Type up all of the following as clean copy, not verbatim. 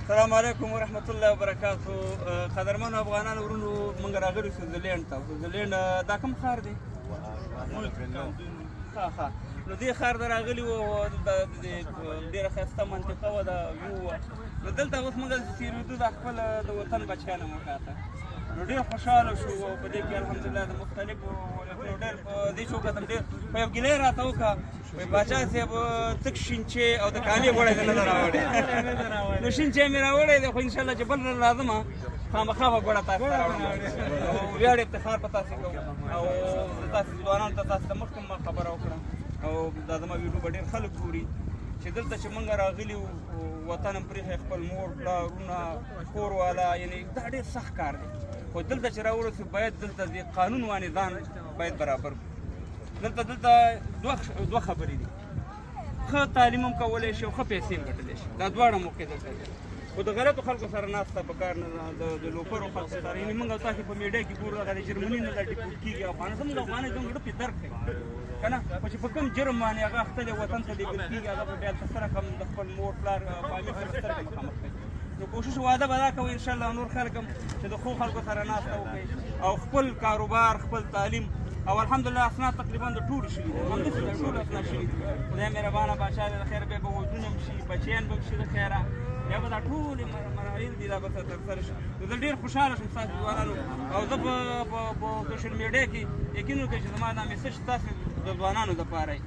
السلام علیکم ورحمت الله وبرکاتو. قدرمن افغانان ورونو موږ راغلي سویټزرلینډ ته. سویټزرلینډ دا کوم ښار دی؟ ښه نو دې ښار ته راغلي وو او ډېره ښایسته منطقه وه، د ویو وه. نو دلته اوس موږ تېرېدو د خپل د وطن بچیانو مخاته. نو ډېر خوشحاله شو او په دې کې الحمدلله د مختلفو ولایتونو ډېر په دې شو کتم ډېر په یو ګیله یې راته وکړه، وایي باچا صاحب تک شینچې او د کالي غوړی دې نه ده راوړی. نو شینچې مې راوړی دی، خو انشاءالله چې بل ځل راځم خامخا به ګوړه تاسو ته راوړم او ویاړ افتخار په تاسې کوم او تاسې ځوانانو ته تاسو ته مخکې ما خبره وکړم او دا زما ویډیو به ډېر خلک ګوري چې دلته چې موږ راغلي وطن هم پرېښی، خپل مور پلار وروڼه کور والا، یعنې دا ډېر سخت کار دی. خو دلته چې راورسو باید دلته د قانون باندې ځان باید برابر کړو. دلته دوه خبرې دي، ښه تعلیم هم کولی شي او ښه پیسې هم ګټلی شي، دا دواړه موقع دلته دي. خو د غلطو خلکو سره ناسته پکار نه ده، د لوپرو خلکو سره. یعنې موږ تاسې په میډیا کې ګورو هغه د جرمني نه دا ډیپورټ کېږي، افغانان زموږ افغانۍ زموږ زړه پرې درد کوي که نه، خو چې په کوم جرم باندې هغه اخته دی وطن ته لېږل کېږي، هغه به بیا هلته سره کم د خپل مور پلار فامیل سره سترګې مخامخ کوي. نو کوشش واده به دا کوئ انشاءالله نور خلک هم چې د ښو خلکو سره ناسته وکړي او خپل کاروبار خپل تعلیم او الحمدلله اسناد تقریبا د ټولو شوي دي، همداسې د ټولو اسناد شوي دي. خدای مهربانه باچا دی د خیره، بیا به ودونه هم شي، بچیان به هم شي د خیره، بیا به دا ټولې مراحل دي دا به ترسره شي. نو زه ډېر خوشحاله شوم ستاسو ځوانانو او زه په سوشل میډیا کې یقین وکړئ چې زما دا میسج ستاسو د ځوانانو دپاره وي.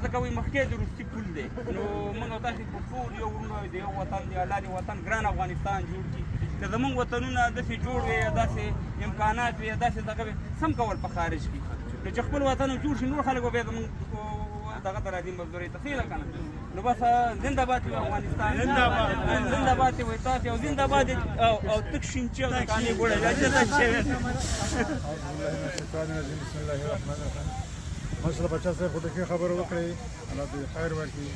ځکه وایي مخکې د وروستي پول دی، نو موږ او تاسې په ټول یو وروڼه د یو وطن دی، الله دې وطن ګران افغانستان جوړ کړي. که زموږ وطنونه داسې جوړ وي یا داسې امکانات وي یا داسې دغه وي سم کول په خارج کې، نو چې خپل وطن جوړ شي نور خلک به بیا زموږ دغه ته راځي مزدورۍ ته، صحیح ده که نه؟ نو بس زنده باد وي افغانستان، زنده باد وي تاسې او زنده باد او تک شینچې او د کانې ګوړی دا جزا شوی. ماشاءالله بچا صاحب خو د ښې خبرې وکړئ، الله دې خیر ورکړي.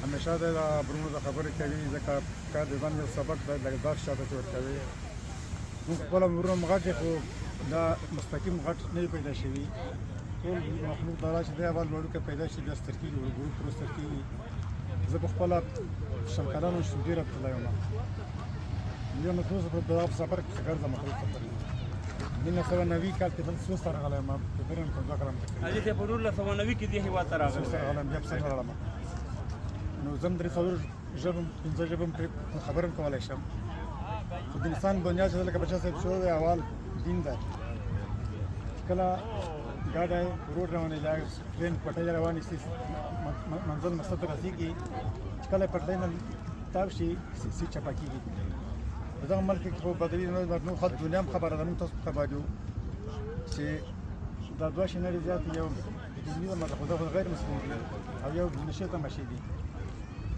همیشه د برونو د خبرې کوي، ځکه کار د ځان یو سبق دی، لږ درس چاته چې ورکوي. موږ خپله ورونه غټ دی، خو دا مستقیم غټ نه وي پیدا شوي. ټول مخلوق دا چې دی اول وړوکی پیدا شي بیا ستر کېږي، ورو ورو ستر کېږي. زه په خپله شل کلن شم، ډېره ابتلا یم. یو نو تاسو په دا سفر کې ګرځم، خپل سفر 1990 کال کې بل سویس ته راغلی یم، په برن کې 2 کاله مخکې. حاجي صاحب په 1990 کې دې هېواد ته راغلی؟ سویس ته راغلی بیا په سفر راغلم. نو زه هم 3 ژبې 5 ژبې هم پرې خبرې هم کولی شم. خو د انسان بنیاد چې لکه بچا صاحب شروع دی اول دین دی. کله ګاډی روډ روانې دا ټرین پټۍ روانې شي منزل مقصد ته رسېږي، چې کله پټۍ نه تاو شي سیټ چپه کېږي. په دغه ملک کې خو بدلي نو خط دنیا هم خبره ده، موږ تاسو ته خبر یو چې دا 2 شي نه ډېر زیات یو دیني ده، خو دا غیر مسلمان دي او یو نشي تماشې دي.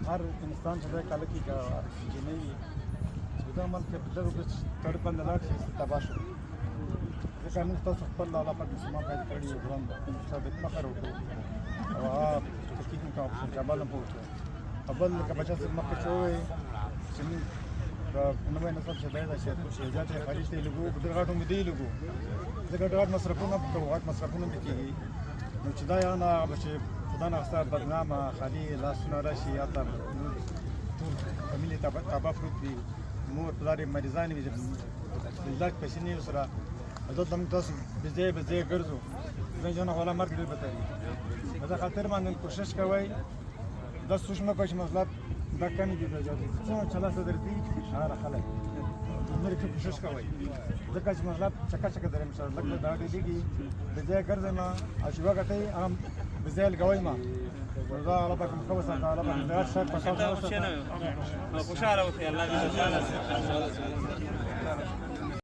هر انسان چې دا کاله کې جنۍ وي چې په دغه ملک کې په دغه تړ باندې لاړ شي تباه شو. ځکه موږ تاسو خپل الله پاک مسلمان پیدا کړي یو ژوند ثابت فخر وکړو او هغه تحقیق مو کوو چې کابل هم وکړو. او بل لکه بچا صاحب مخکې چې ووایي چې موږ د نوی نسل چې دی دا چې زیات یې خارج ته یې لګو، په ډېر غټو مودې یې لګو، ځکه ډېر غټ مصرفونه به کوو، غټ مصرفونه به کېږي. نو چې دا یا نه به چې خدا ناخسته بدنامه خالي لاسونه راشي، هلته ټول فامیل یې تباه پروت وي، مور پلار یې مریضان وي، د علاج پیسې نه وي ورسره. دلته موږ تاسو بې ځایه ګرځو، زموږ ژوند خو الله مرګ ډېر بهتر وي. په دې خاطر باندې کوشش کوئ دا سوچ مه کوئ چې محصولات دا کم دي، دا زیات دي. څومره چې الله ته درځي هغه خلک نورې ښه کوشش کوئ، ځکه چې محصولات چکه چکه درې مثال لږ دا ډېرېږي، بې ځایه ګرځئ مه او چې وګټئ هغه بې ځایه لګوئ مه. نو دا الله پاک مو ښه وساته، الله پاک د هر شی په ساتنه وساته. خوشحاله اوسئ، الله دې خوشحاله